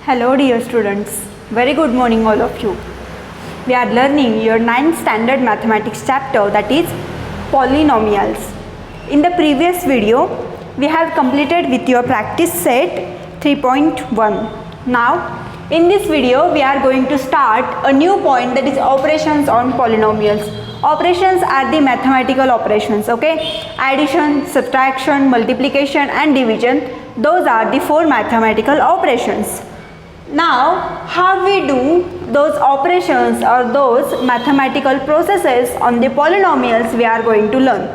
Hello dear students, very good morning all of you. We are learning your 9th standard mathematics chapter, that is polynomials. In the previous video, we have completed with your practice set 3.1. Now, in this video, we are going to start a new point, that is operations on polynomials. Operations are the mathematical operations, okay? Addition, subtraction, multiplication and division, those are the 4 mathematical operations. Now, how we do those operations or those mathematical processes on the polynomials we are going to learn.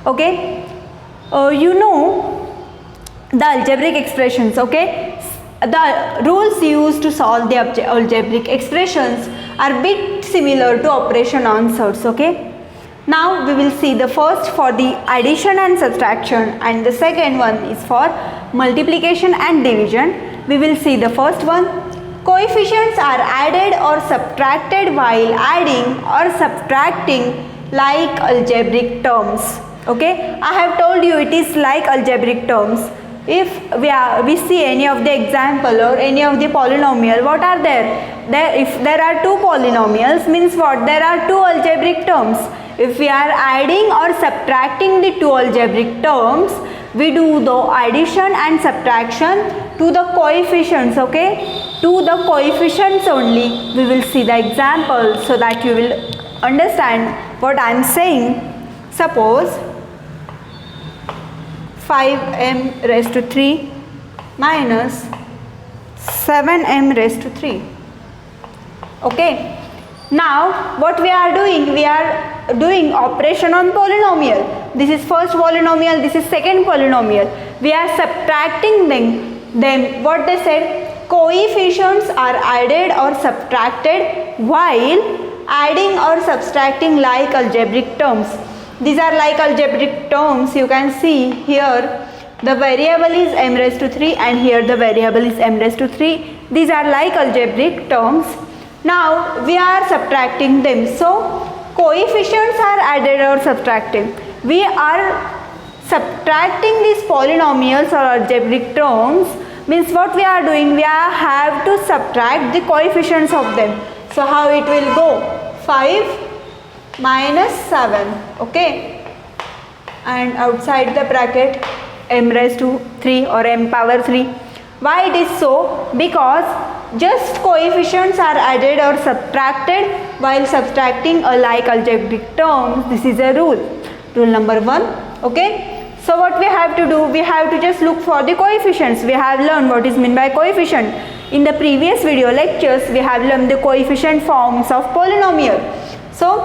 Okay, you know the algebraic expressions. Okay, the rules used to solve the algebraic expressions are bit similar to operation answers. Okay, now we will see the first for the addition and subtraction, and the second one is for multiplication and division. We will see the first one. Coefficients are added or subtracted while adding or subtracting like algebraic terms. Okay, I have told you it is like algebraic terms. If we see any of the example or any of the polynomial, what are there? If there are two polynomials, means what? There are two algebraic terms. If we are adding or subtracting the two algebraic terms, we do the addition and subtraction to the coefficients. Okay, to the coefficients only. We will see the example so that you will understand what I am saying. Suppose 5m raised to 3 minus 7m raised to 3. Okay, now what we are doing? We are doing operation on polynomial. This is first polynomial, this is second polynomial. We are subtracting them. What they said? Coefficients are added or subtracted while adding or subtracting like algebraic terms. These are like algebraic terms. You can see here the variable is m raised to 3 and here the variable is m raised to 3. These are like algebraic terms. Now we are subtracting them. So coefficients are added or subtracted. We are subtracting these polynomials or algebraic terms. Means what we are doing? We have to subtract the coefficients of them. So how it will go? 5 minus 7. Okay, and outside the bracket m raised to 3 or m power 3. Why it is so? Because just coefficients are added or subtracted while subtracting a like algebraic terms. This is a rule. Rule number 1. Okay. So what we have to do? We have to just look for the coefficients. We have learned what is meant by coefficient. In the previous video lectures, we have learned the coefficient forms of polynomial. So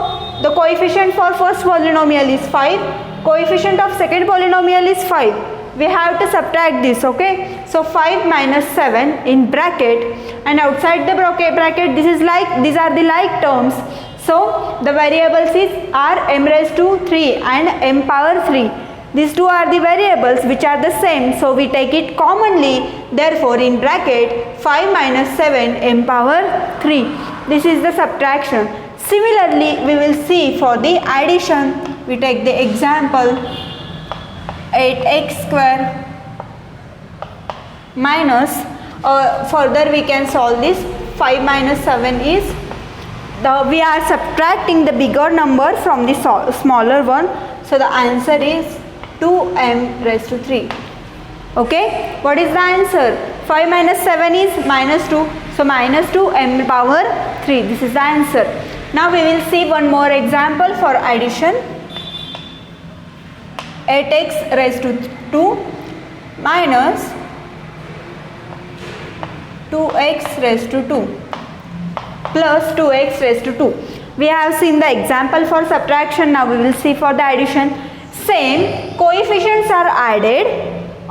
the coefficient for first polynomial is 5. Coefficient of second polynomial is 5. We have to subtract this. Okay, so 5 minus 7 in bracket, and outside the bracket these are the like terms. So the variables are m raised to 3 and m power 3. These two are the variables which are the same, so we take it commonly. Therefore in bracket 5 minus 7 m power 3. This is the subtraction. Similarly, we will see for the addition. We take the example 8x square minus, further we can solve this. 5 minus 7 is, we are subtracting the bigger number from the smaller one. So the answer is 2m raised to 3. Okay, what is the answer? 5 minus 7 is minus 2. So minus 2m power 3. This is the answer. Now we will see one more example for addition. 8x raised to 2 minus 2x raised to 2 plus 2x raised to 2. We have seen the example for subtraction. Now we will see for the addition. Same, coefficients are added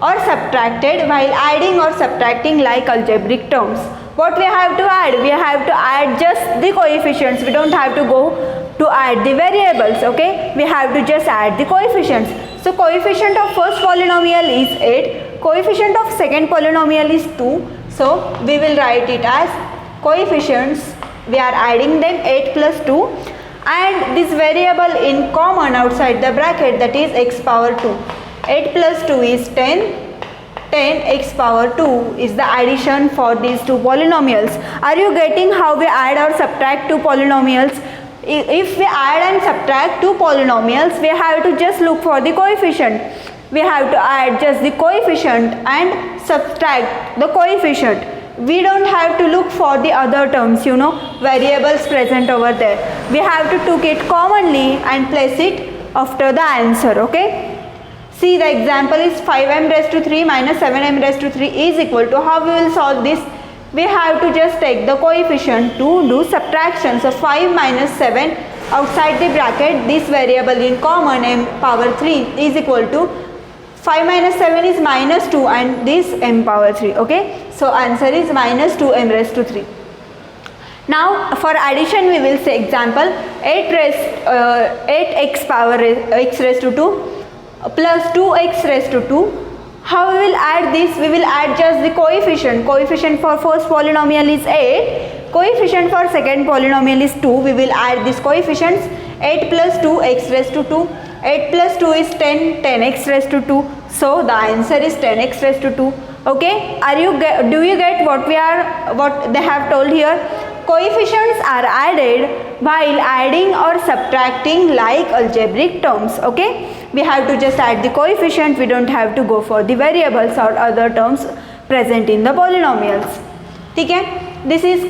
or subtracted while adding or subtracting like algebraic terms. What we have to add? We have to add just the coefficients. We don't have to go to add the variables. Okay, we have to just add the coefficients. So coefficient of first polynomial is 8. Coefficient of second polynomial is 2. So we will write it as coefficients. We are adding them 8 plus 2. And this variable in common outside the bracket, that is x power 2. 8 plus 2 is 10 10x power 2 is the addition for these two polynomials. Are you getting how we add or subtract two polynomials? If we add and subtract two polynomials, we have to just look for the coefficient. We have to add just the coefficient and subtract the coefficient. We don't have to look for the other terms, variables present over there. We have to take it commonly and place it after the answer, okay? See, the example is 5m raised to 3 minus 7m raised to 3 is equal to, how we will solve this? We have to just take the coefficient to do subtraction. So 5 minus 7 outside the bracket, this variable in common m power 3 is equal to 5 minus 7 is minus 2 and this m power 3, okay? So answer is minus 2m raised to 3. Now for addition we will say example 8x power x raised to 2 plus 2x raised to 2. How we will add this? We will add just the coefficient. Coefficient for first polynomial is 8. Coefficient for second polynomial is 2. We will add these coefficients. 8 plus 2 x raised to 2. 8 plus 2 is 10. 10x raised to 2. So the answer is 10x raised to 2. Okay? Do you get what they have told here? Coefficients are added while adding or subtracting like algebraic terms, okay? We have to just add the coefficient, we don't have to go for the variables or other terms present in the polynomials. Okay? This is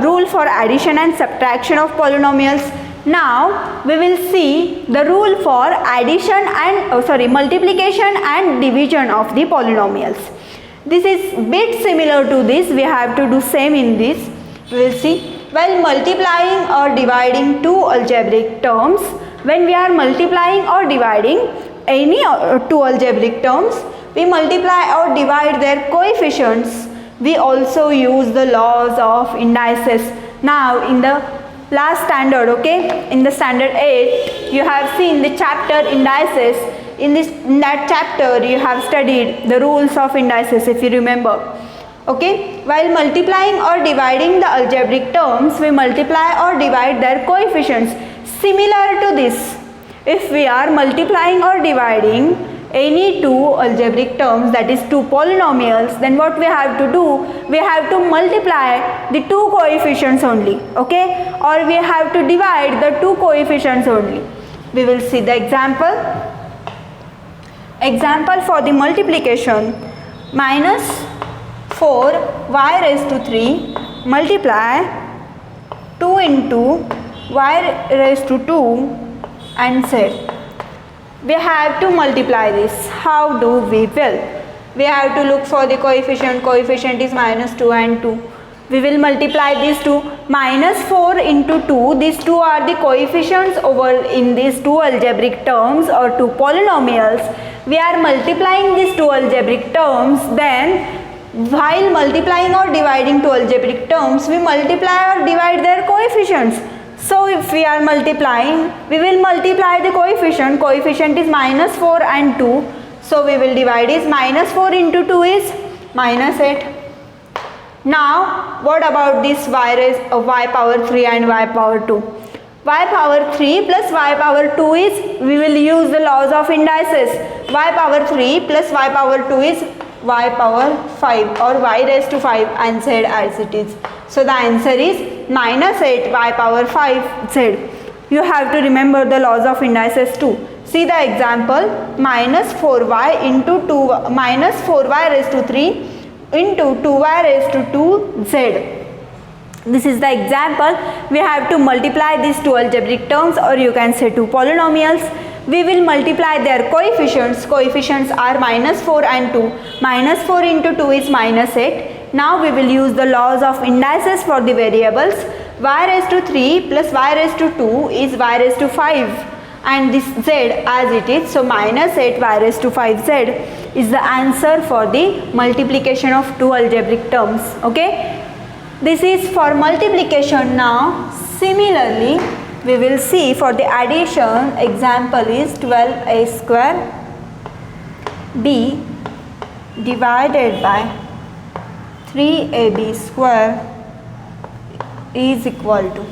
rule for addition and subtraction of polynomials. Now we will see the rule for addition and multiplication and division of the polynomials. This is bit similar to this, we have to do same in this. We will see, while multiplying or dividing two algebraic terms, when we are multiplying or dividing any two algebraic terms, we multiply or divide their coefficients. We also use the laws of indices. Now in the last standard, okay, in the standard 8, you have seen the chapter indices. In that chapter you have studied the rules of indices, if you remember. Okay, while multiplying or dividing the algebraic terms, we multiply or divide their coefficients. Similar to this, if we are multiplying or dividing any two algebraic terms, that is two polynomials, then what we have to do? We have to multiply the two coefficients only, okay, or we have to divide the two coefficients only. We will see the example. Example for the multiplication: minus 4y raised to 3 multiply 2 into y raised to 2 and z. We have to multiply this. How do we will? We have to look for the coefficient. Coefficient is minus 2 and 2. We will multiply these two. Minus 4 into 2. These two are the coefficients over in these two algebraic terms or two polynomials. We are multiplying these two algebraic terms. Then while multiplying or dividing two algebraic terms, we multiply or divide their coefficients. So if we are multiplying, we will multiply the coefficient. Coefficient is minus 4 and 2. So we will divide is minus 4 into 2 is minus 8. Now what about this y power 3 and y power 2? Y power 3 plus y power 2 is, we will use the laws of indices. Y power 3 plus y power 2 is y power 5 or y raised to 5 and z as it is. So the answer is minus 8 y power 5 z. You have to remember the laws of indices too. See the example: minus 4y into 2 minus 4y raised to 3 into 2y raised to 2z. This is the example. We have to multiply these two algebraic terms, or you can say two polynomials. We will multiply their coefficients. Coefficients are minus 4 and 2. Minus 4 into 2 is minus 8. Now we will use the laws of indices for the variables. Y raised to 3 plus y raised to 2 is y raised to 5, and this z as it is. So minus 8 y raised to 5z is the answer for the multiplication of two algebraic terms. Okay, this is for multiplication. Now similarly we will see for the addition. Example is 12a square b divided by 3ab square is equal to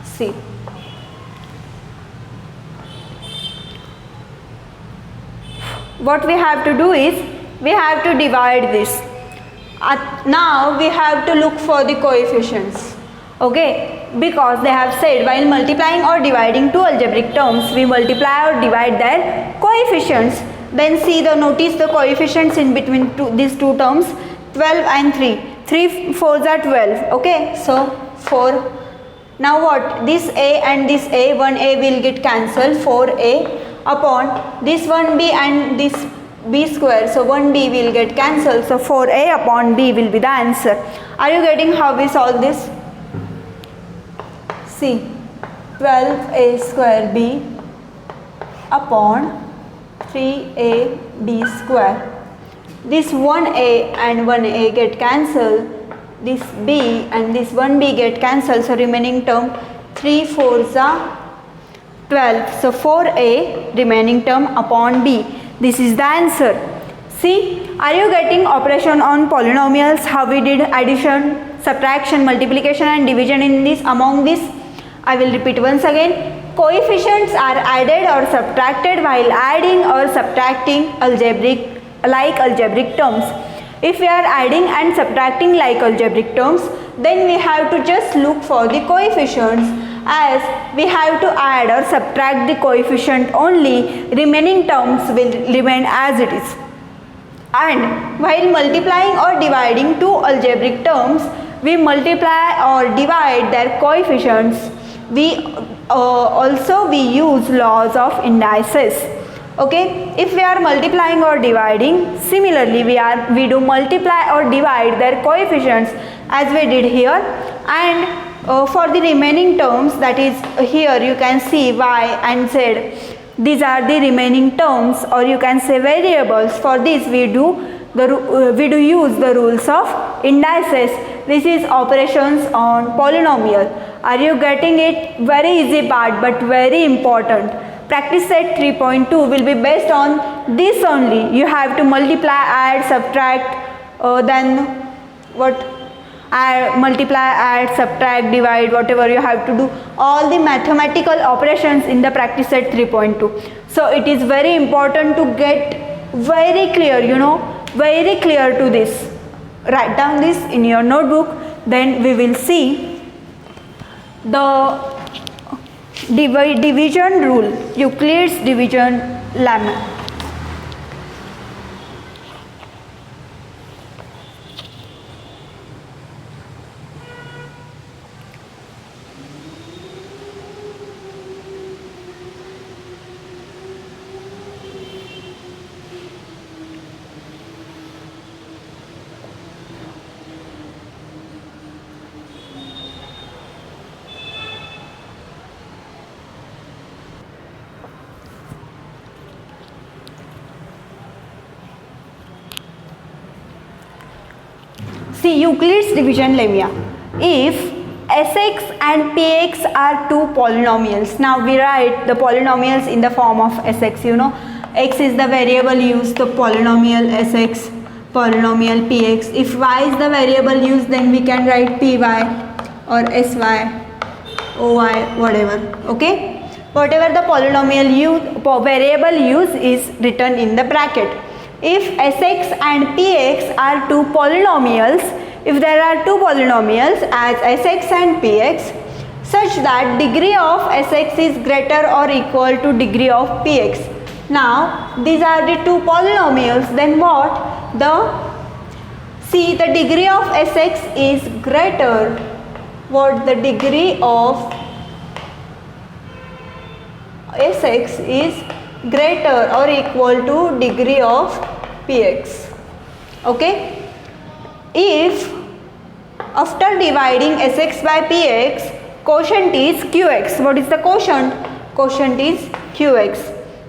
c. What we have to do is, we have to divide this. Now we have to look for the coefficients. Okay, because they have said while multiplying or dividing two algebraic terms, we multiply or divide their coefficients. Then see notice the coefficients in between these two terms, 12 and 3. 3 4s are 12. Okay, so 4. Now what? This a and this a, 1a will get cancelled, 4a upon this 1b and this b square, so 1b will get cancelled, so 4a upon b will be the answer. Are you getting how we solve this? See, 12a square b upon 3ab square. This 1a and 1a get cancelled, this b and this 1b get cancelled, so remaining term 3 4s are 12, so 4a remaining term upon b. This is the answer. See, are you getting operation on polynomials, how we did addition, subtraction, multiplication and division in this, among this? I will repeat once again. Coefficients are added or subtracted while adding or subtracting algebraic terms. If we are adding and subtracting like algebraic terms, then we have to just look for the coefficients, as we have to add or subtract the coefficient only, remaining terms will remain as it is. And while multiplying or dividing two algebraic terms, we multiply or divide their coefficients. We use laws of indices. Okay, if we are multiplying or dividing, similarly we do multiply or divide their coefficients as we did here. And for the remaining terms, that is here you can see y and z, these are the remaining terms, or you can say variables. For this we do use the rules of indices. This is operations on polynomial. Are you getting it? Very easy part but very important. Practice set 3.2 will be based on this only. You have to multiply, add, subtract, then what? Multiply, add, subtract, divide, whatever you have to do, all the mathematical operations in the practice set 3.2. So it is very important to get very clear, very clear to this. Write down this in your notebook. Then we will see the division rule, Euclid's division lemma. See, Euclid's division lemma. If Sx and Px are two polynomials, now we write the polynomials in the form of Sx, x is the variable used, the polynomial Sx, polynomial Px. If y is the variable used, then we can write Py or Sy, Oy, whatever, okay. Whatever the polynomial variable used is written in the bracket. If Sx and Px are two polynomials, if there are two polynomials as Sx and Px, such that degree of Sx is greater or equal to degree of Px. Now these are the two polynomials, then what? See, the degree of Sx is greater, what the degree of Sx is greater or equal to degree of Px. Okay. If after dividing Sx by Px, quotient is Qx. What is the quotient? Quotient is Qx.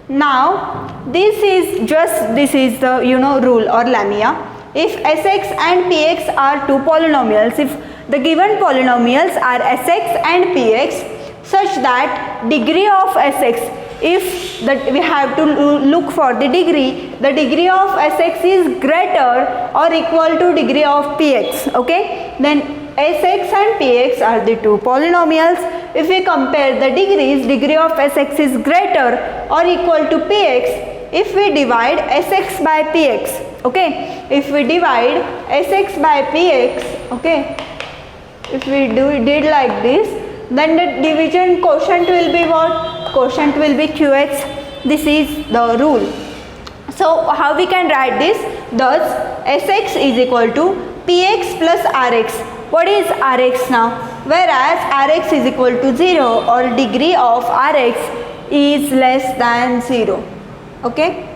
Now this is the rule or lemma. If Sx and Px are two polynomials, if the given polynomials are Sx and Px, such that degree of Sx, if we have to look for the degree of Sx is greater or equal to degree of Px, okay, then Sx and Px are the two polynomials. If we compare the degrees, degree of Sx is greater or equal to Px if we divide Sx by Px. Okay, if we divide Sx by Px, okay, if we did like this, then the division quotient will be what? Quotient will be Qx. This is the rule. So how we can write this? Thus Sx is equal to Px plus Rx. What is Rx now? Whereas Rx is equal to 0 or degree of Rx is less than 0. Okay?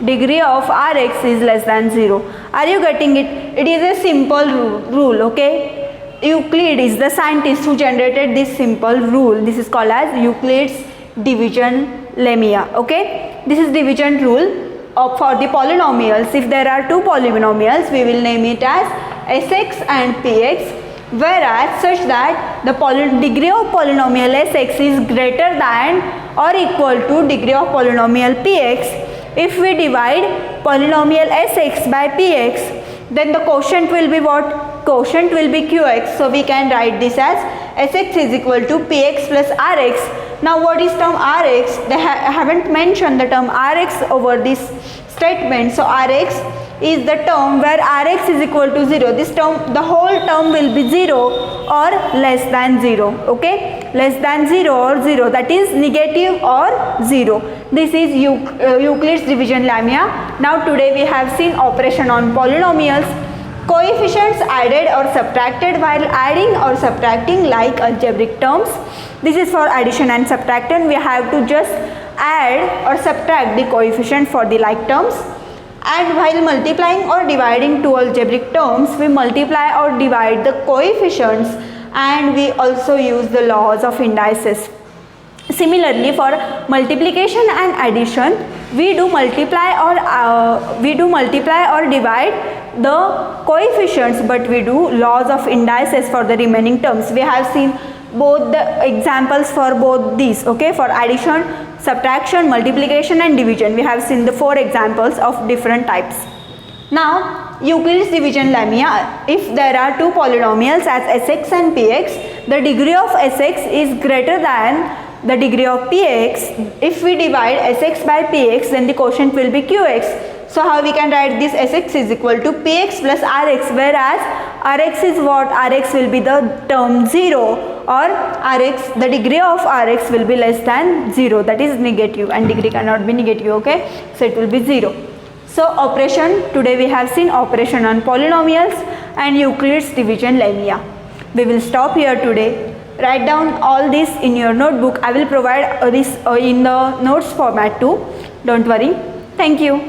Degree of Rx is less than 0. Are you getting it? It is a simple rule. Okay? Euclid is the scientist who generated this simple rule. This is called as Euclid's division lemma. Okay? This is division rule for the polynomials. If there are two polynomials, we will name it as Sx and Px, whereas such that the degree of polynomial Sx is greater than or equal to degree of polynomial Px. If we divide polynomial Sx by Px, then the quotient will be what? Quotient will be Qx. So we can write this as Sx is equal to Px plus Rx. Now what is term Rx? They haven't mentioned the term Rx over this statement. So Rx is the term where Rx is equal to 0. This term, the whole term will be 0 or less than 0. Okay? Less than 0 or 0, that is negative or 0. This is Euclid's division lemma. Now today we have seen operation on polynomials. Coefficients added or subtracted while adding or subtracting like algebraic terms. This is for addition and subtraction. We have to just add or subtract the coefficient for the like terms. And while multiplying or dividing two algebraic terms, we multiply or divide the coefficients, and we also use the laws of indices. Similarly, for multiplication and addition, we do multiply or divide the coefficients, but we do laws of indices for the remaining terms. We have seen both the examples for both these. Okay, for addition, subtraction, multiplication and division, we have seen the 4 examples of different types. Now Euclid's division lemma, if there are two polynomials as Sx and Px, the degree of Sx is greater than the degree of Px. If we divide Sx by Px, then the quotient will be Qx. So how we can write this? Sx is equal to Px plus Rx, whereas Rx is what? Rx will be the term 0, or Rx, the degree of Rx will be less than 0, that is negative, and degree cannot be negative. Okay, so it will be 0. So operation, today we have seen operation on polynomials and Euclid's division lemma. We will stop here today. Write down all this in your notebook. I will provide this in the notes format too. Don't worry. Thank you.